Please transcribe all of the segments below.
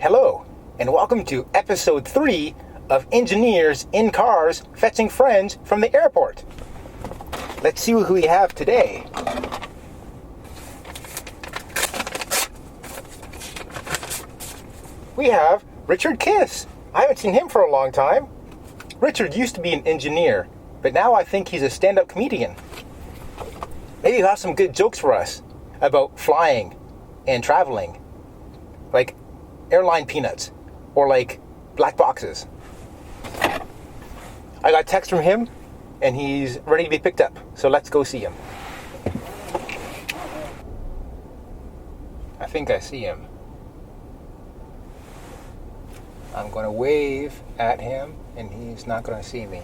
Hello, and welcome to episode 3 of Engineers in Cars Fetching Friends from the Airport. Let's see who we have today. We have Richard Kiss. I haven't seen him for a long time. Richard used to be an engineer, but now I think he's a stand-up comedian. Maybe he'll have some good jokes for us about flying and traveling, like airline peanuts or like black boxes. I got a text from him and he's ready to be picked up, so let's go see him. I think I see him. I'm going to wave at him and he's not going to see me.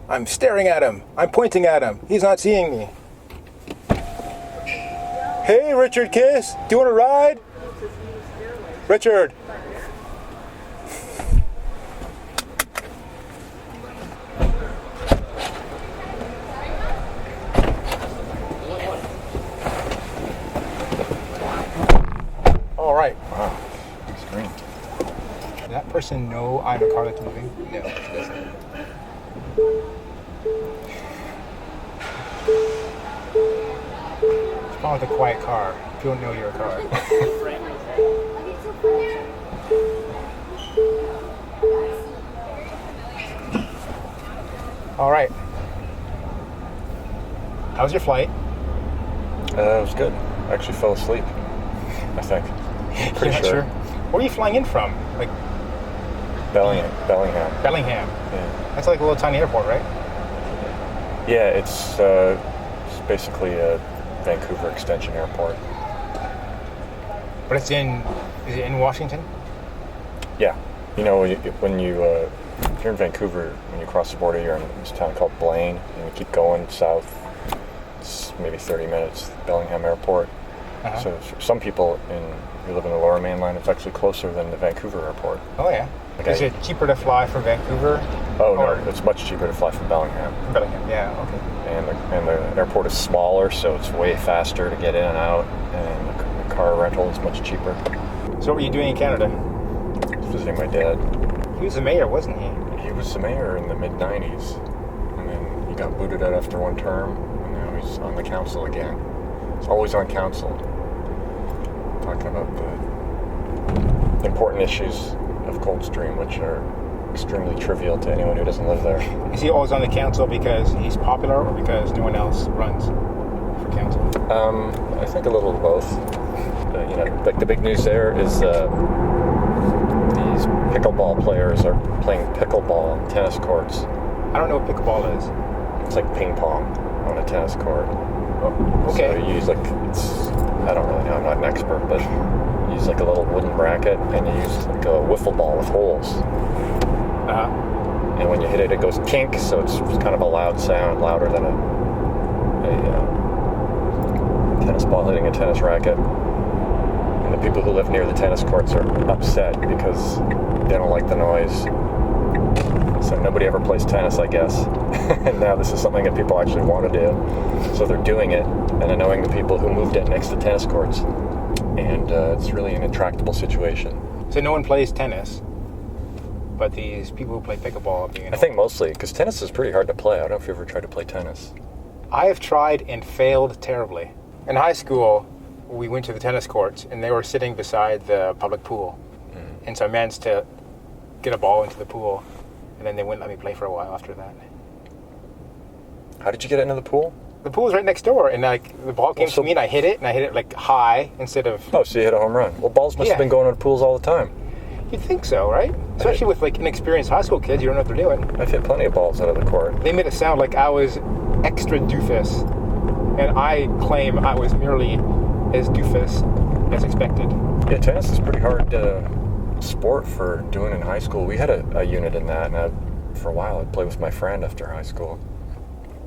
I'm staring at him. I'm pointing at him. He's not seeing me. Hey, Richard Kiss. Do you want a ride? Richard. All right. Wow. Extreme. Does that person know I'm a car that's moving? No, it doesn't. It's wrong with a quiet car. If you don't know you're a car. All right. How was your flight? It was good. I actually fell asleep, I think. Pretty sure. Where are you flying in from? Like Bellingham. Bellingham. Yeah. That's like a little tiny airport, right? Yeah, it's basically a Vancouver Extension Airport. But is it in Washington? Yeah. You know, if you're in Vancouver, when you cross the border, you're in this town called Blaine, and you keep going south, it's maybe 30 minutes, Bellingham Airport. Uh-huh. So for some people who live in the Lower Mainland, it's actually closer than the Vancouver Airport. Oh, yeah. Okay. Is it cheaper to fly from Vancouver? Oh, no, it's much cheaper to fly from Bellingham. Bellingham, yeah, okay. And the airport is smaller, so it's way faster to get in and out, and the car rental is much cheaper. So what were you doing in Canada? Visiting my dad. He was the mayor, wasn't he? He was the mayor in the mid-90s, and then he got booted out after one term, and now he's on the council again. He's always on council, talking about the important issues of Coldstream, which are extremely trivial to anyone who doesn't live there. Is he always on the council because he's popular or because no one else runs for council? I think a little of both. Like the big news there is these pickleball players are playing pickleball on tennis courts. I don't know what pickleball is. It's like ping pong on a tennis court. Oh, okay. So you use I don't really know, I'm not an expert, but you use like a little wooden bracket and you use like a wiffle ball with holes. Uh-huh. And when you hit it, it goes kink, so it's kind of a loud sound, louder than a tennis ball hitting a tennis racket. And the people who live near the tennis courts are upset because they don't like the noise. So nobody ever plays tennis, I guess. And now this is something that people actually want to do. So they're doing it and annoying the people who moved in next to tennis courts. And it's really an intractable situation. So no one plays tennis, but these people who play pickleball are being annoyed. I think mostly, because tennis is pretty hard to play. I don't know if you ever tried to play tennis. I have tried and failed terribly. In high school, we went to the tennis courts, and they were sitting beside the public pool. Mm. And so I managed to get a ball into the pool, and then they wouldn't let me play for a while after that. How did you get into the pool? The pool was right next door, and the ball came to me, and I hit it like high instead of... Oh, so you hit a home run. Well, balls must have been going into pools all the time. You'd think so, right? Especially with like inexperienced high school kids, you don't know what they're doing. I've hit plenty of balls out of the court. They made it sound like I was extra doofus, and I claim I was merely as doofus as expected. Yeah, tennis is pretty hard sport for doing in high school. We had a unit in that, and for a while I'd play with my friend after high school.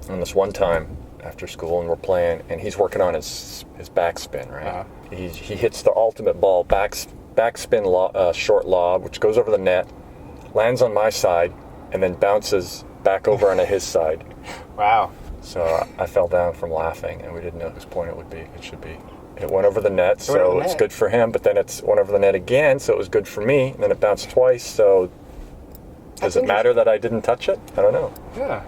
And this one time after school, and we're playing, and he's working on his backspin, right? Uh-huh. He hits the ultimate ball, backspin short lob, which goes over the net, lands on my side, and then bounces back over onto his side. Wow. So I fell down from laughing, and we didn't know whose point it should be. It went over the net, so it's good for him, but then it went over the net again, so it was good for me, and then it bounced twice, so does it matter that I didn't touch it? I don't know. Yeah.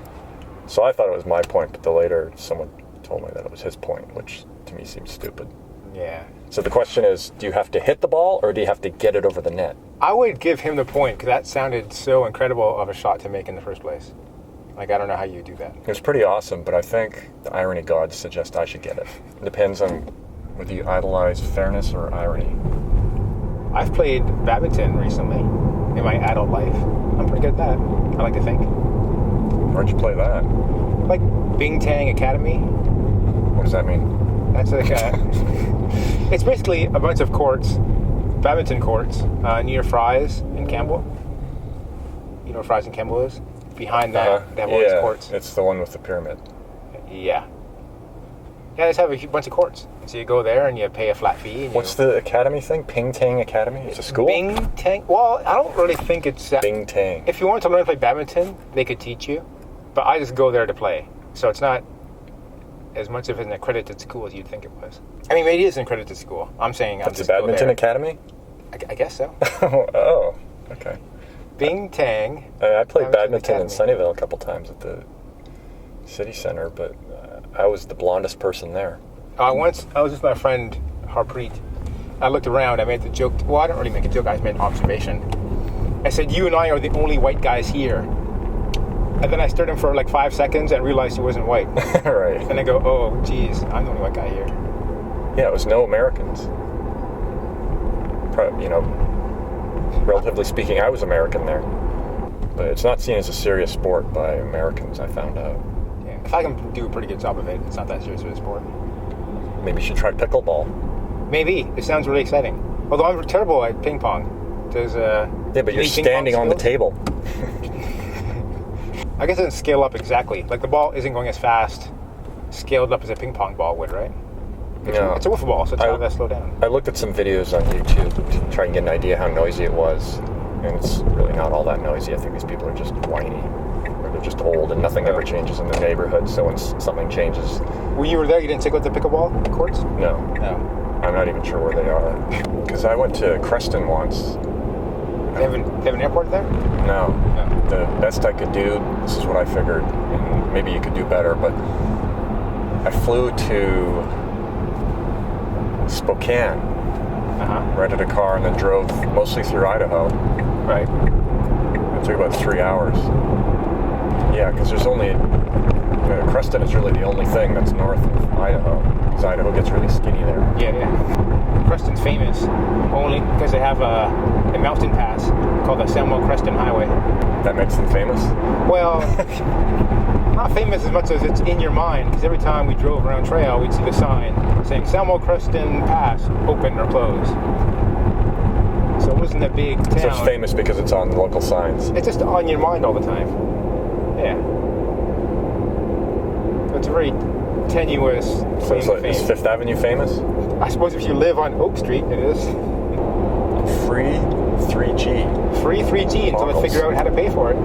So I thought it was my point, but later someone told me that it was his point, which to me seems stupid. Yeah. So the question is, do you have to hit the ball, or do you have to get it over the net? I would give him the point, because that sounded so incredible of a shot to make in the first place. Like, I don't know how you do that. It was pretty awesome, but I think the irony gods suggest I should get it. It depends on whether you idolize fairness or irony. I've played badminton recently in my adult life. I'm pretty good at that, I like to think. Where'd you play that? Like Bing-Tang Academy. What does that mean? That's like it's basically a bunch of courts, badminton courts, near Fry's in Campbell. You know where Fry's in Campbell is? Behind that, they have all these courts. It's the one with the pyramid. Yeah. Yeah, they just have a bunch of courts. So you go there and you pay a flat fee. And What's the academy thing? Ping-Tang Academy? It's a school? Bing-Tang. Well, I don't really think it's... Bing-Tang. If you wanted to learn to play badminton, they could teach you. But I just go there to play. So it's not as much of an accredited school as you'd think it was. I mean, maybe it is an accredited school. I'm saying I'll It's just a badminton go academy? I guess so. Oh, okay. Bing-Tang. I played badminton in Academy. Sunnyvale a couple times at the city center, but I was the blondest person there. I was with my friend Harpreet. I looked around. I made the joke. Well, I don't really make a joke. I just made an observation. I said, "You and I are the only white guys here." And then I stared at him for like 5 seconds and realized he wasn't white. Right. And I go, "Oh, geez, I'm the only white guy here." Yeah, it was no Americans. Relatively speaking, I was American there. But it's not seen as a serious sport by Americans, I found out. Yeah. If I can do a pretty good job of it, it's not that serious of a sport. Maybe you should try pickleball. Maybe. It sounds really exciting. Although I'm terrible at ping pong. There's Yeah, but you're standing on the table. I guess it doesn't scale up exactly. Like the ball isn't going as fast scaled up as a ping pong ball would, right? No. It's a wiffle ball, so it's not that slow down. I looked at some videos on YouTube to try and get an idea how noisy it was. And it's really not all that noisy. I think these people are just whiny. Or they're just old and nothing ever changes in their neighborhood. So when something changes... When you were there, you didn't take out the pickleball courts? No. No. I'm not even sure where they are. Because I went to Creston once. They have an airport there? No. No. The best I could do, this is what I figured, and maybe you could do better, but I flew to Spokane, rented a car, and then drove mostly through Idaho. Right. It took about 3 hours. Yeah, because there's only... Creston is really the only thing that's north of Idaho, because Idaho gets really skinny there. Yeah. Creston's famous only because they have a mountain pass called the Samuel Creston Highway. That makes them famous? Well, not famous as much as it's in your mind, because every time we drove around trail, we'd see the sign saying Samuel Creston Pass, open or closed. So it wasn't a big town. So it's famous because it's on local signs. It's just on your mind all the time. Yeah. So it's a very tenuous claim to fame. Is Fifth Avenue famous? I suppose if you live on Oak Street, it is. Free 3G. Free 3G until they figure out how to pay for it.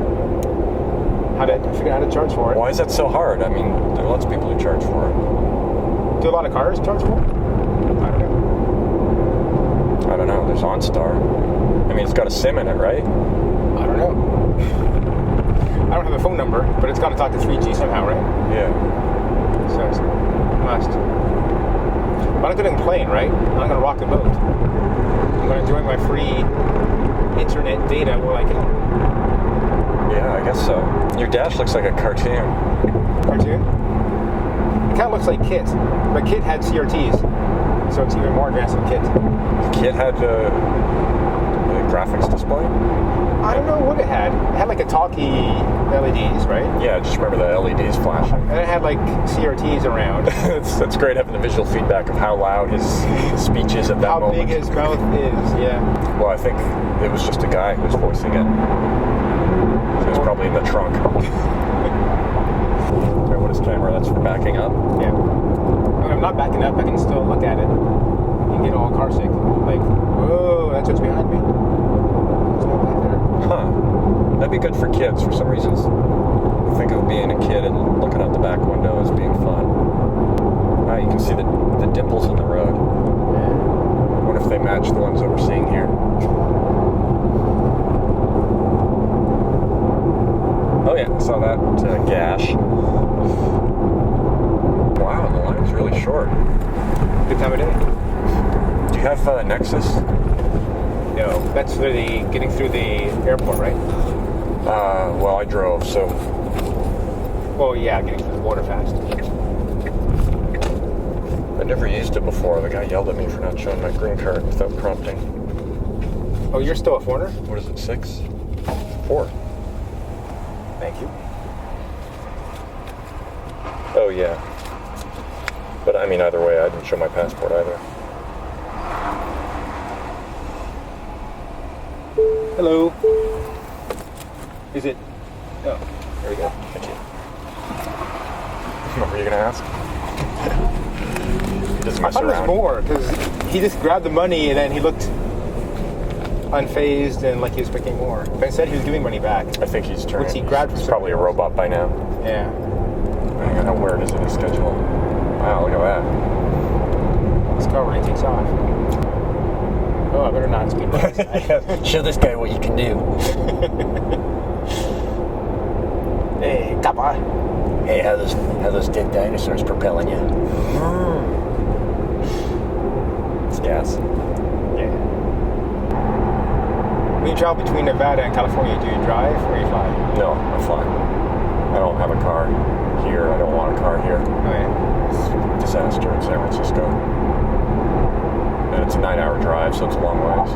Figure out how to charge for it. Why is that so hard? I mean, there are lots of people who charge for it. Do a lot of cars charge for it? I don't know. There's OnStar. I mean, it's got a SIM in it, right? I don't know. I don't have a phone number, but it's got to talk to 3G somehow, right? Yeah. So it's must. But I'm going to plane, right? I'm going to rock the boat. I'm going to enjoy my free internet data while I can. Yeah, I guess so. Your dash looks like a cartoon. Cartoon? It kind of looks like Kit, but Kit had CRTs, so it's even more advanced than Kit. Kit had a graphics display? I don't know what it had. It had like a talkie LEDs, right? Yeah, just remember the LEDs flashing. And it had like CRTs around. That's great having the visual feedback of how loud his speech is at that moment. How big his mouth is, yeah. Well, I think it was just a guy who was voicing it. So it was probably in the trunk. Sorry, what is camera? That's for backing up? Yeah. When I'm not backing up, I can still look at it and get all car sick. Like, whoa, that's what's behind me. There's no back there. Huh. That'd be good for kids. For some reason, I think of being a kid and looking out the back window as being fun. Ah, you can see the dimples in the road. I wonder if they match the ones that we're seeing here. Oh yeah, I saw that gash. Wow, the line's really short. Good time of day. Do you have Nexus? No, that's for getting through the airport, right? Well, I drove, so... Well, yeah, getting through the border fast. I never used it before. The guy yelled at me for not showing my green card without prompting. Oh, you're still a foreigner? What is it, 6? 4. Thank you. Oh, yeah. But, I mean, either way, I didn't show my passport either. Hello. Is it? Oh, there we go. Thank you. What were you going to ask? He doesn't I mess thought it was around. more, because he just grabbed the money and then he looked unfazed and like he was expecting more. But instead he was giving money back. I think he's turning. Which he grabbed He's from probably a robot by now. Yeah. Hang on, how weird is it, his schedule? Wow, look at that. This car really takes off. Oh, I better not speed by. Show this guy what you can do. Hey, kappa. Hey, how those dead dinosaurs propelling you? It's gas. Yeah. When you travel between Nevada and California, do you drive or you fly? No, I'm fine. I don't have a car here. I don't want a car here. Oh, yeah. It's a disaster in San Francisco. And it's a 9-hour drive, so it's a long ways.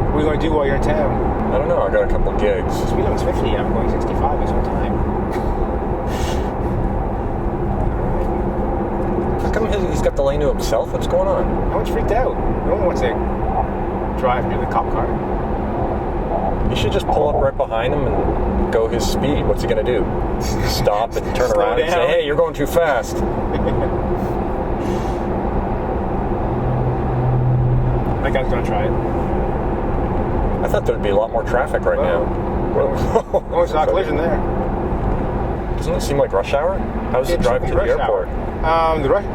What are you going to do while you're in town? I don't know. I got a couple gigs. Speed limit's 50 and I'm going 65 this whole time. How come he's got the lane to himself? What's going on? No one's freaked out. No one wants to drive near the cop car. You should just pull up right behind him and go his speed. What's he going to do? Stop and turn Slow around and say, down. hey, you're going too fast. That guy's going to try it. I thought there'd be a lot more traffic right now. Almost not collision there. Doesn't it seem like rush hour? How's the drive to the rush airport? hour. The drive to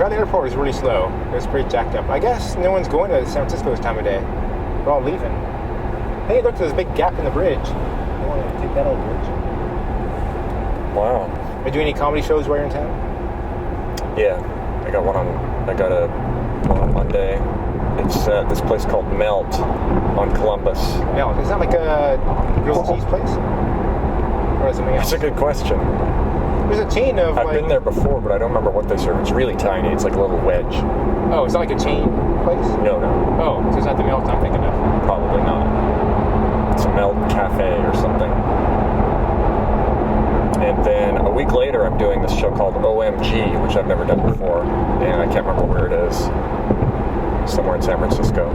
the airport is really slow. It's pretty jacked up. I guess no one's going to San Francisco this time of day. They're all leaving. Hey, look, there's a big gap in the bridge. I want to take that old bridge. Wow. Are you doing any comedy shows while you're in town? Yeah, I got one on Monday. It's this place called Melt on Columbus. No, is that like a grilled cheese place? Or is it something else? That's a good question. There's a chain of I've been there before, but I don't remember what they serve. It's really tiny. It's like a little wedge. Oh, is that like a chain place? No. Oh, so it's not the Melt I'm thinking of. Probably not. It's a Melt Cafe or something. And then a week later, I'm doing this show called OMG, which I've never done before. And I can't remember where it is. Somewhere in San Francisco.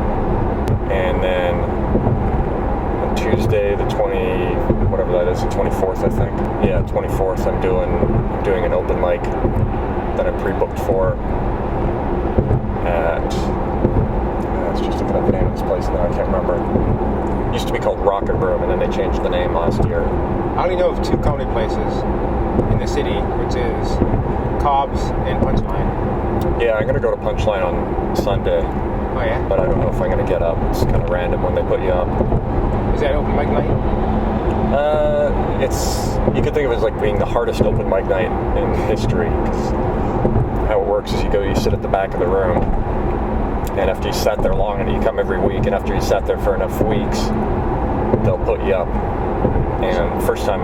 And then on Tuesday, the 24th, I think. Yeah, 24th, I'm doing an open mic that I'm pre-booked for at, I was just looking up the name of this place now, I can't remember. It used to be called Rocket Room, and then they changed the name last year. I only know of 2 comedy places in the city, which is Cobb's and Punchline. Yeah, I'm going to go to Punchline on Sunday, Oh, yeah? but I don't know if I'm going to get up. It's kind of random when they put you up. Is that open mic night? You could think of it as like being the hardest open mic night in history, because how it works is you sit at the back of the room, and after you sat there long, and you come every week, and after you sat there for enough weeks, they'll put you up. And first time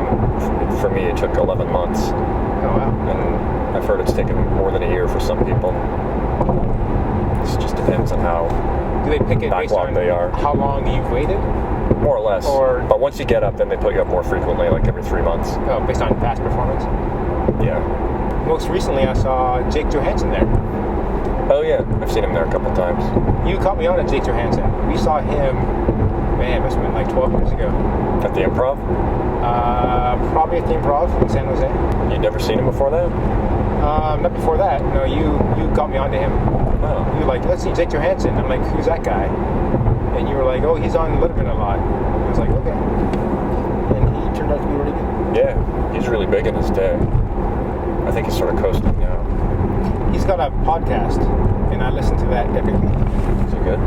for me, it took 11 months. Oh, wow. And I've heard it's taken more than a year for some people. It just depends on how Do they pick it based backlogged on they are. how long you've waited? More or less. But once you get up, then they put you up more frequently, like every 3 months. Oh, based on past performance? Yeah. Most recently, I saw Jake Johansson there. Oh yeah, I've seen him there a couple times. You caught me on at Jake Johansson. We saw him, man, it must have been like 12 years ago. At the Improv? Probably at the Improv in San Jose. You'd never seen him before that? Not before that. No, you got me onto him. Oh. You were like, let's see Jake Johansson. I'm like, who's that guy? and you were like, oh, he's on Letterman a lot. And I was like, okay. And he turned out to be really good. Yeah, he's really big in his day. I think he's sort of coasting now. He's got a podcast, and I listen to that every week. Is he good?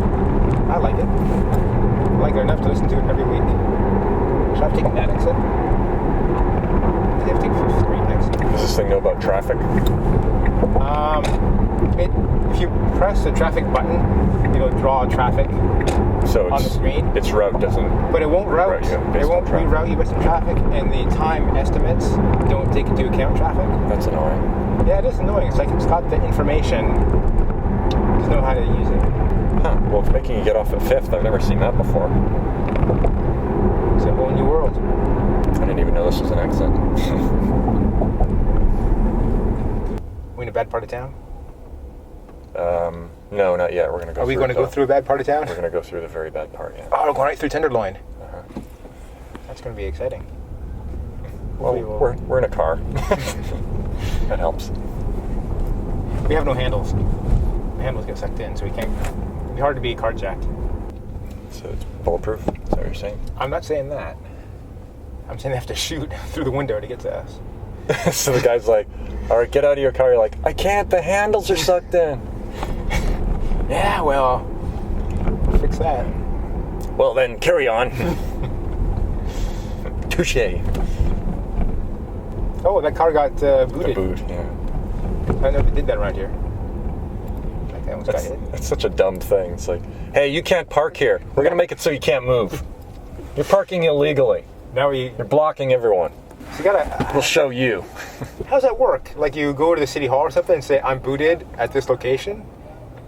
I like it. I like it enough to listen to it every week. Should I have taken that exit? I have to take 3 exits. Does this thing know about traffic? If you press the traffic button, it'll draw traffic So on the screen. its route doesn't. But it won't route. you based It won't on traffic. reroute you based on traffic, and the time estimates don't take into account traffic. That's annoying. Yeah, it is annoying. It's like it's got the information, just know how to use it. Huh. Well, it's making you get off at 5th. I've never seen that before. It's a whole new world. I didn't even know this was an exit. We in a bad part of town? No, not yet. We're going to go Are we going to go through a bad part of town? We're going to go through the very bad part, yeah. Oh, we're going right through Tenderloin. Uh-huh. That's going to be exciting. Well, Hopefully we're in a car. That helps. we have no handles. The handles get sucked in, so we can't. It'd be hard to be carjacked. So it's bulletproof? Is that what you're saying? I'm not saying that. I'm saying they have to shoot through the window to get to us. So the guy's like, all right, get out of your car. You're like, I can't. The handles are sucked in. Yeah, well, fix that. Well, then, carry on. Touche. Oh, that car got The booted. boot, yeah. I never did that around here. Like, that almost got That's, hit. that's such a dumb thing. It's like, hey, you can't park here. We're going to make it so you can't move. You're parking illegally. Now you You're blocking everyone. you gotta. We'll show you. How does that work? Like, you go to the city hall or something and say, I'm booted at this location,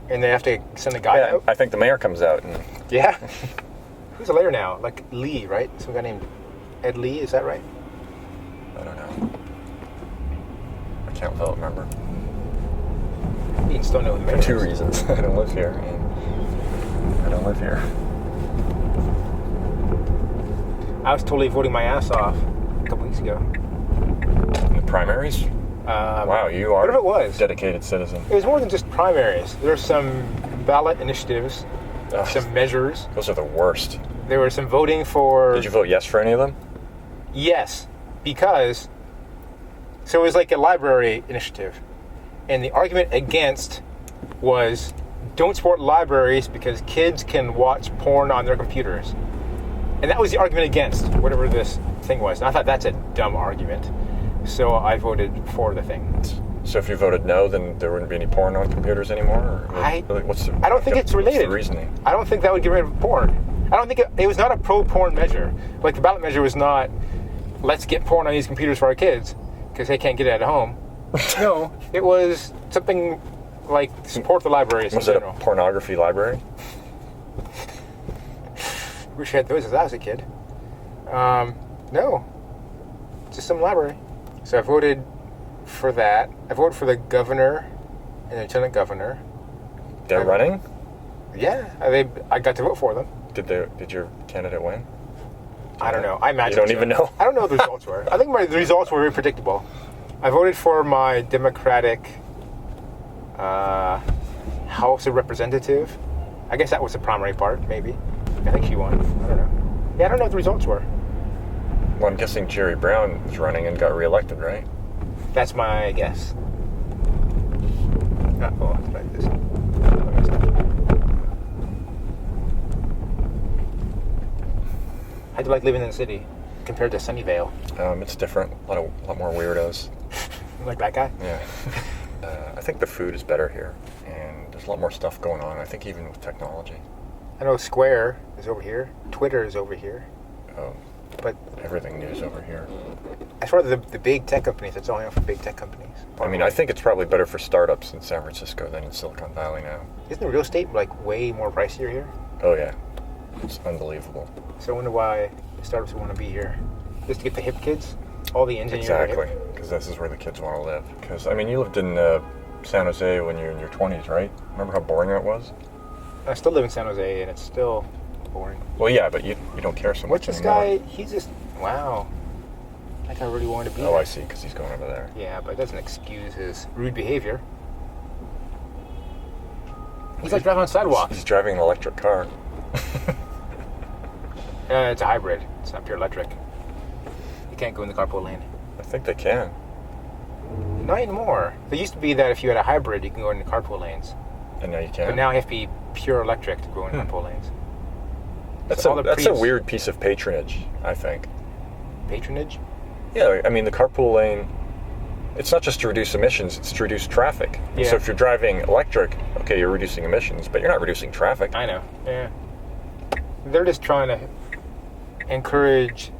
and they have to send a guy Yeah, out? I think the mayor comes out and Yeah. Who's the mayor now? Like Lee, right? Some guy named Ed Lee, is that right? I don't know. I can't well remember. You still know who the mayor For 2 is. reasons. I don't live here, and I don't live here. I was totally voting my ass off a couple weeks ago. In the primaries? Wow, you are whatever it was. a dedicated citizen. It was more than just primaries. There's some ballot initiatives, Ugh. some measures. Those are the worst. There was some voting for... Did you vote yes for any of them? Yes, because... So it was like a library initiative. And the argument against was, don't support libraries because kids can watch porn on their computers. And that was the argument against whatever this thing was. And I thought that's a dumb argument. So I voted for the thing. So if you voted no, then there wouldn't be any porn on computers anymore? Or what's the, I don't think it's related. What's the reasoning? I don't think that would get rid of porn. I don't think it was not a pro-porn measure. Like, the ballot measure was not, let's get porn on these computers for our kids because they can't get it at home. No, it was something like support the libraries in Was it a general. pornography library? Wish I had those as I was a kid. No, just some library. So I voted for that. I voted for the governor and the lieutenant governor. They're running? Yeah, I got to vote for them. Did your candidate win? I don't know. I imagine You don't so. even know? I don't know what the results were. I think the results were very predictable. I voted for my Democratic House of Representative. I guess that was the primary part, maybe. I think she won. I don't know. Yeah, I don't know what the results were. Well, I'm guessing Jerry Brown was running and got reelected, right? That's my guess. Oh, it's like this. How'd you like living in the city compared to Sunnyvale? It's different. A lot more weirdos. Like that guy? Yeah. I think the food is better here, and there's a lot more stuff going on. I think even with technology. I know Square is over here. Twitter is over here. Oh, But everything news over here. as far as the big tech companies, that's all I know for big tech companies. I mean, I think it's probably better for startups in San Francisco than in Silicon Valley now. Isn't real estate like way more pricier here? Oh yeah, it's unbelievable. So I wonder why the startups would want to be here. Just to get the hip kids? All the engineers are Exactly, hip? because this is where the kids want to live. Because I mean, you lived in San Jose when you were in your 20s, right? Remember how boring that was? I still live in San Jose and it's still boring. Well, yeah, but you don't care so much What's this anymore. guy? He's just, wow. That guy really wanted to be Oh, there. I see, because he's going over there. Yeah, but it doesn't excuse his rude behavior. He's like driving on sidewalks. He's driving an electric car. It's a hybrid. It's not pure electric. You can't go in the carpool lane. I think they can. Not anymore. It used to be that if you had a hybrid, you can go in the carpool lanes. And now you can. But now you have to be pure electric to go in carpool lanes. That's So all a the that's a Prius- weird piece of patronage, I think. Patronage? Yeah, I mean the carpool lane. It's not just to reduce emissions; it's to reduce traffic. Yeah. So if you're driving electric, okay, you're reducing emissions, but you're not reducing traffic. I know. Yeah. They're just trying to encourage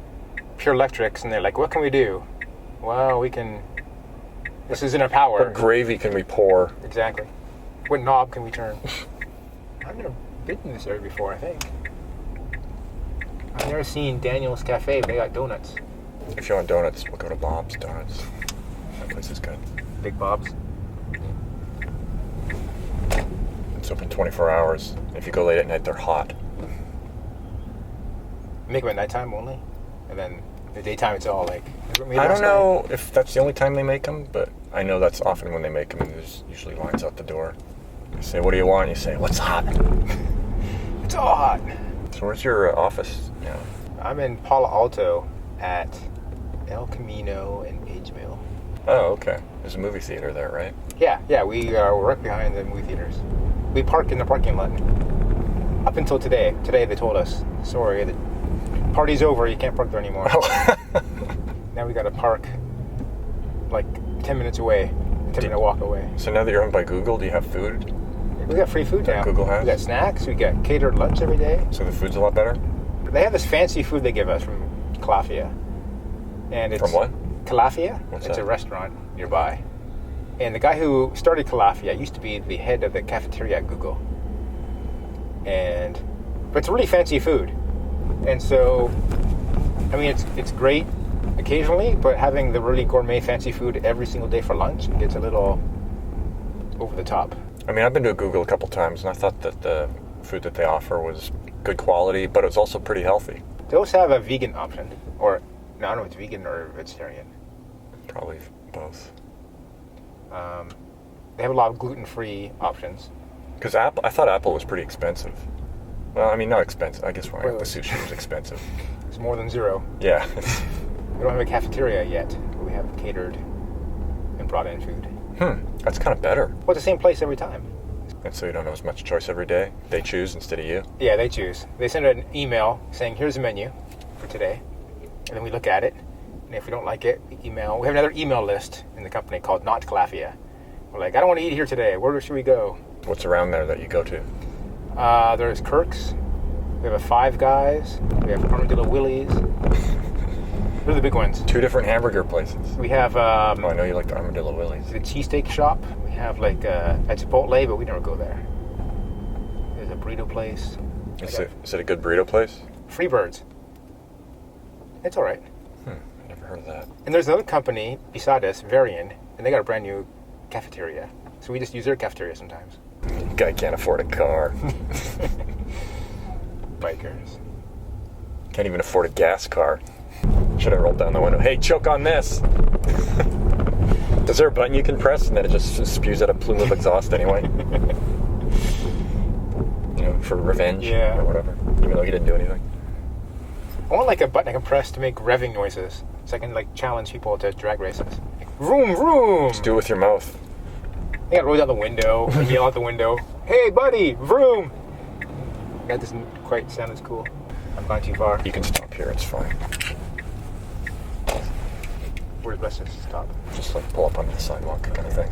pure electrics, and they're like, what can we do? Well, we can... This is in our power. What gravy can we pour? Exactly. What knob can we turn? I've never been in this area before, I think. I've never seen Daniel's Cafe, but they got donuts. If you want donuts, we'll go to Bob's Donuts. That place is good. Big Bob's. It's open 24 hours. If you go late at night, they're hot. Make them at nighttime only. And then the daytime, it's all like... I don't know if that's the only time they make them, but I know that's often when they make them, and there's usually lines out the door. You say, what do you want? You say, what's hot? It's all hot. So where's your office now? I'm in Palo Alto at El Camino and Pageville. Oh, okay. There's a movie theater there, right? Yeah, we are right behind the movie theaters. We park in the parking lot. Up until today. Today they told us, sorry, the party's over, you can't park there anymore. Now we gotta park like 10 minutes away, 10-minute walk away. So now that you're owned by Google, do you have food? We got free food now. Google has? We got snacks, we got catered lunch every day. So the food's a lot better? They have this fancy food they give us from Calafia. And it's From what? Calafia? What's It's that? a restaurant nearby. And the guy who started Calafia used to be the head of the cafeteria at Google. But it's really fancy food. And so, I mean, it's great occasionally, but having the really gourmet fancy food every single day for lunch gets a little over the top. I mean, I've been to Google a couple times, and I thought that the food that they offer was good quality, but it's also pretty healthy. They also have a vegan option. Or, no, I don't know if it's vegan or vegetarian. Probably both. They have a lot of gluten-free options. Because I thought Apple was pretty expensive. Well, I mean, not expensive. I guess when I got the Well, sushi, it was expensive. It's more than zero. Yeah. We don't have a cafeteria yet, but we have catered and brought in food. That's kind of better. Well, it's the same place every time. And so you don't have as much choice every day. They choose instead of you. Yeah, they choose. They send an email saying, here's the menu for today. And then we look at it. And if we don't like it, we email. We have another email list in the company called Not Calafia. We're like, I don't want to eat here today. Where should we go? What's around there that you go to? There's Kirk's. We have a Five Guys. We have Armadillo Willie's. Those are the big ones. 2 different hamburger places. We have Oh, I know you like the Armadillo Willie's. the cheesesteak shop. We have like a Chipotle, but we never go there. There's a burrito place. Is it a good burrito place? Freebirds. It's all right. I never heard of that. And there's another company beside us, Varian, and they got a brand new cafeteria. So we just use their cafeteria sometimes. Guy can't afford a car. Bikers. Can't even afford a gas car. Should have rolled down the window. Hey, choke on this! Is there a button you can press and then it just spews out a plume of exhaust anyway? You know, for revenge Yeah. or whatever. Even though he didn't do anything. I want like a button I can press to make revving noises, so I can like challenge people to drag races. Like, vroom, vroom! Just do it with your mouth. I gotta roll down the window and yell out the window, hey buddy, vroom! That doesn't quite sound as cool. I've gone too far. You can stop here, it's fine. Where's best to stop? Just like pull up onto the sidewalk kind of thing.